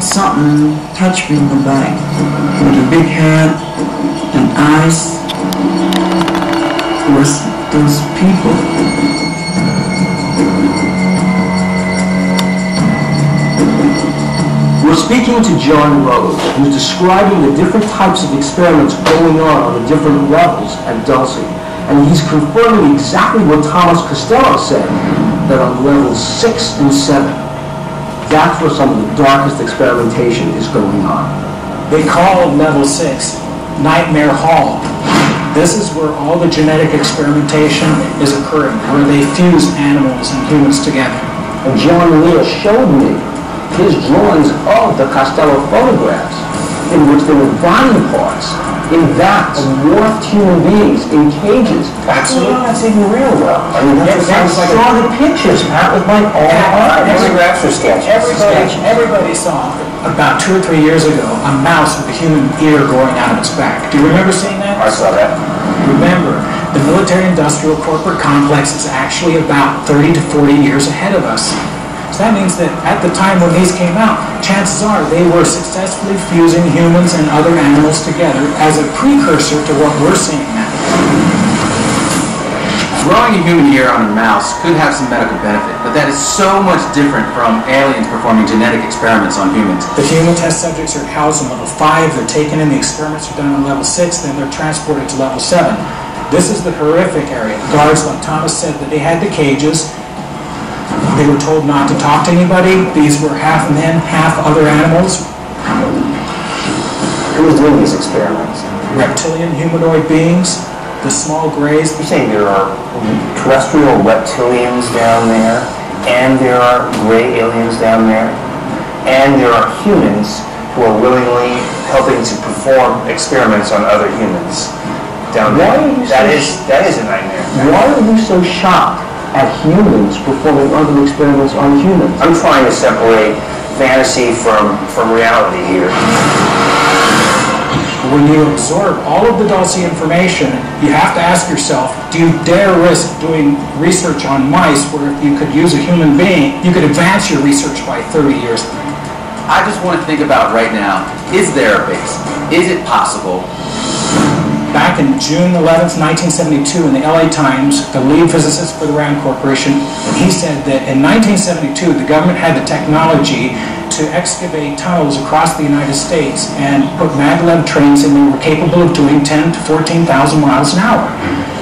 something touched me in the back with a big head and eyes. Was those people. We're speaking to John Rhodes, who's describing the different types of experiments going on the different levels at Dulce. And he's confirming exactly what Thomas Costello said, that on levels 6 and 7, that's where some of the darkest experimentation is going on. They call level 6 Nightmare Hall. This is where all the genetic experimentation is occurring, where they fuse animals and humans together. And John Lear showed me his drawings of the Costello photographs, in which there were body parts in vats of morphed human beings in cages. Absolutely. Oh, that's even real, though. I mean, I saw the pictures, Pat, with my own eyes. Photographs or sketches? Everybody saw, about 2 or 3 years ago, a mouse with a human ear growing out of its back. Do you remember seeing that? I saw that. Remember, the military-industrial corporate complex is actually about 30 to 40 years ahead of us. So that means that at the time when these came out, chances are they were successfully fusing humans and other animals together as a precursor to what we're seeing now. Growing a human ear on a mouse could have some medical benefit, but that is so much different from aliens performing genetic experiments on humans. The human test subjects are housed in level 5, they're taken in, the experiments are done on level 6, then they're transported to level 7. This is the horrific area. Guards, like Thomas said, that they had the cages. They were told not to talk to anybody. These were half men, half other animals. Who was doing these experiments? Reptilian humanoid beings, the small grays. You're saying there are terrestrial reptilians down there, and there are gray aliens down there, and there are humans who are willingly helping to perform experiments on other humans down there. That is a nightmare. Why are you so shocked at humans performing other experiments on humans? I'm trying to separate fantasy from reality here. When you absorb all of the Dulce information, you have to ask yourself, do you dare risk doing research on mice where if you could use a human being, you could advance your research by 30 years? I just want to think about right now, is there a base? Is it possible? Back in June 11th, 1972, in the LA Times, the lead physicist for the RAND Corporation, he said that in 1972, the government had the technology to excavate tunnels across the United States and put maglev trains in that were capable of doing 10 to 14,000 miles an hour.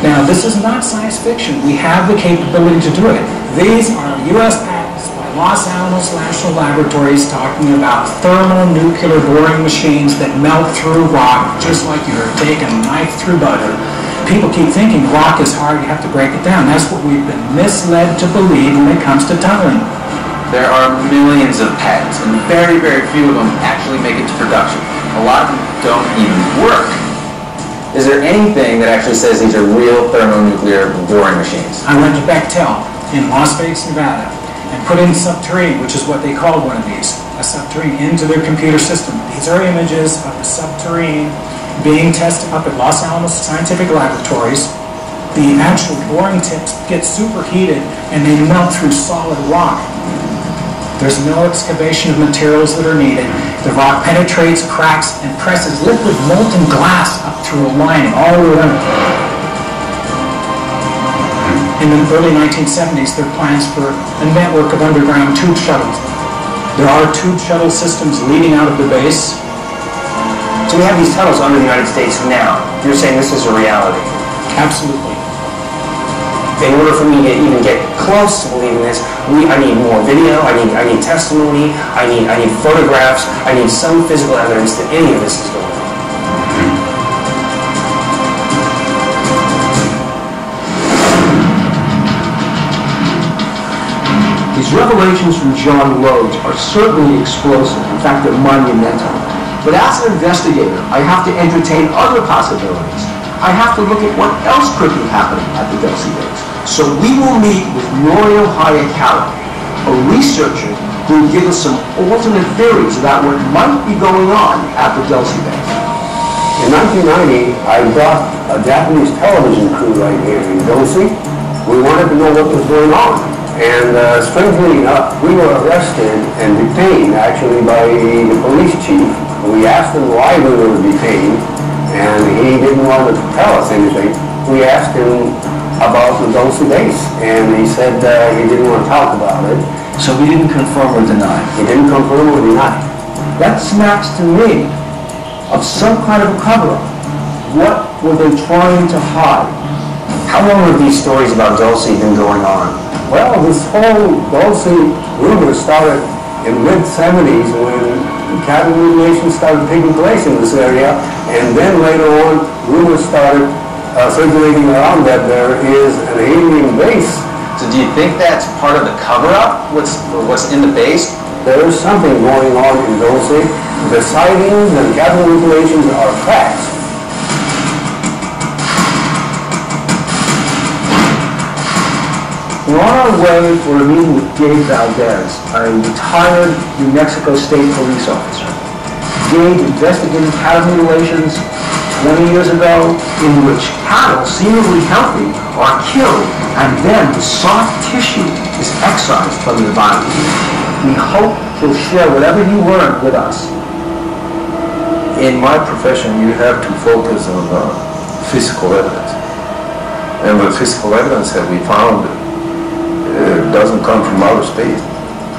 Now, this is not science fiction. We have the capability to do it. These are U.S. patents by Los Alamos National Laboratories talking about thermonuclear boring machines that melt through rock just like you're taking a knife through butter. People keep thinking rock is hard, you have to break it down. That's what we've been misled to believe when it comes to tunneling. There are millions of patents, and very, very few of them actually make it to production. A lot of them don't even work. Is there anything that actually says these are real thermonuclear boring machines? I went to Bechtel in Las Vegas, Nevada, and put in subterrane, which is what they called one of these, a subterrane, into their computer system. These are images of the subterrane being tested up at Los Alamos Scientific Laboratories. The actual boring tips get superheated and they melt through solid rock. There's no excavation of materials that are needed. The rock penetrates, cracks, and presses liquid molten glass up through a lining all the way around. In the early 1970s, there are plans for a network of underground tube shuttles. There are tube shuttle systems leading out of the base. So we have these tunnels under the United States now. You're saying this is a reality? Absolutely. In order for me to even get close to believing this, I need more video, I need testimony, I need photographs, I need some physical evidence that any of this is going on. These revelations from John Rhodes are certainly explosive. In fact, they're monumental. But as an investigator, I have to entertain other possibilities. I have to look at what else could be happening at the Dulce base. So we will meet with Norio Hayakawa, a researcher who will give us some alternate theories about what might be going on at the Dulce base. In 1990, I brought a Japanese television crew right here in Dulce. We wanted to know what was going on. And strangely enough, we were arrested and detained actually by the police chief. We asked him why we were detained, and he didn't want to tell us anything. We asked him about the Dulce base, and he said he didn't want to talk about it. So we didn't confirm or deny. He didn't confirm or deny. That smacks to me of some kind of a cover-up. What were they trying to hide? How long have these stories about Dulce been going on? Well, this whole Dulce rumor started in mid-70s when cattle mutilation started taking place in this area, and then later on, rumors started circulating around that there is an alien base. So do you think that's part of the cover-up? What's in the base? There is something going on in Dulce. The sightings and cattle mutilations are facts. We're on our way for a meeting with Gabe Valdez, a retired New Mexico State police officer. Gabe investigated cattle mutilations 20 years ago, in which cattle, seemingly healthy, are killed, and then the soft tissue is excised from their bodies. We hope he'll share whatever he learned with us. In my profession, you have to focus on physical evidence. And the physical evidence that we found doesn't come from outer space.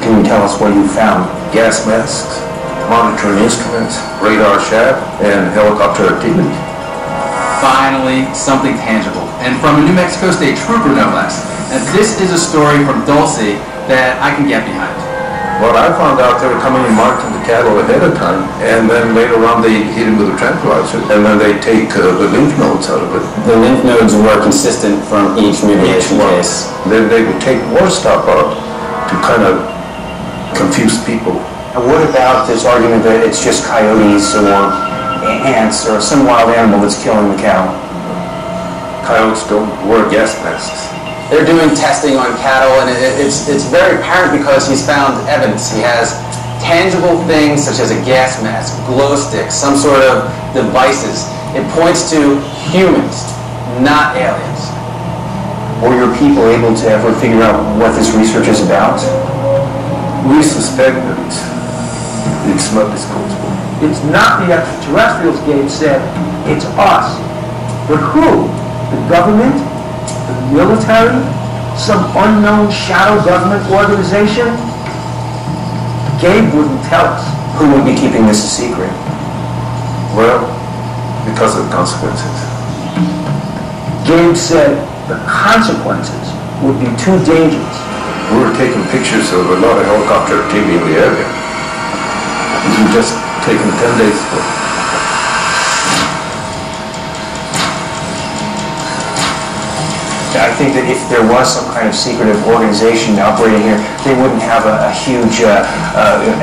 Can you tell us what you found? Gas masks, monitoring instruments, radar shaft, and helicopter activity. Finally, something tangible. And from a New Mexico State trooper, no less. And this is a story from Dulce that I can get behind. Well, I found out they were coming and marking the cattle ahead of time, and then later on they hit him with a tranquilizer, and then they take the lymph nodes out of it. The lymph nodes were consistent from each mutilation case. Then they would take more stuff out to kind of confuse people. And what about this argument that it's just coyotes or ants or some wild animal that's killing the cow? Coyotes don't wear gas masks. They're doing testing on cattle, and it's very apparent because he's found evidence. He has tangible things such as a gas mask, glow sticks, some sort of devices. It points to humans, not aliens. Were your people able to ever figure out what this research is about? We suspect that it's not disclosable. It's not the extraterrestrials, Gabe said. It's us. But who? The government? The military? Some unknown shadow government organization? Gabe wouldn't tell us. Who would be keeping this a secret? Well, because of the consequences. Gabe said the consequences would be too dangerous. We were taking pictures of a lot of helicopter activity in the area. These were just taken 10 days ago. I think that if there was some kind of secretive organization operating here, they wouldn't have a huge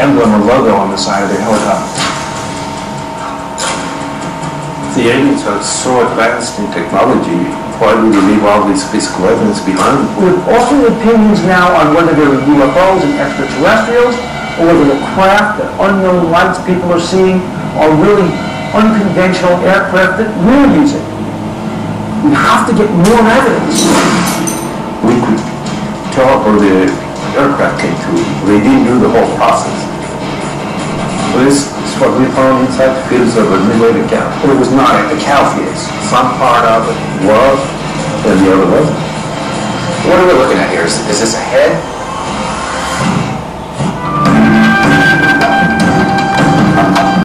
emblem or logo on the side of their helicopter. The aliens are so advanced in technology, why would they leave all this physical evidence behind? With alternate opinions now on whether they were UFOs and extraterrestrials, or whether the craft, the unknown lights people are seeing, are really unconventional aircraft that we're using. We have to get more evidence. We could tell where the aircraft came to. They didn't do the whole process. This is what we found inside the fields of a mutilated cow. But it was not the cow fetus. Some part of it was, and the other wasn't. What are we looking at here? Is this a head?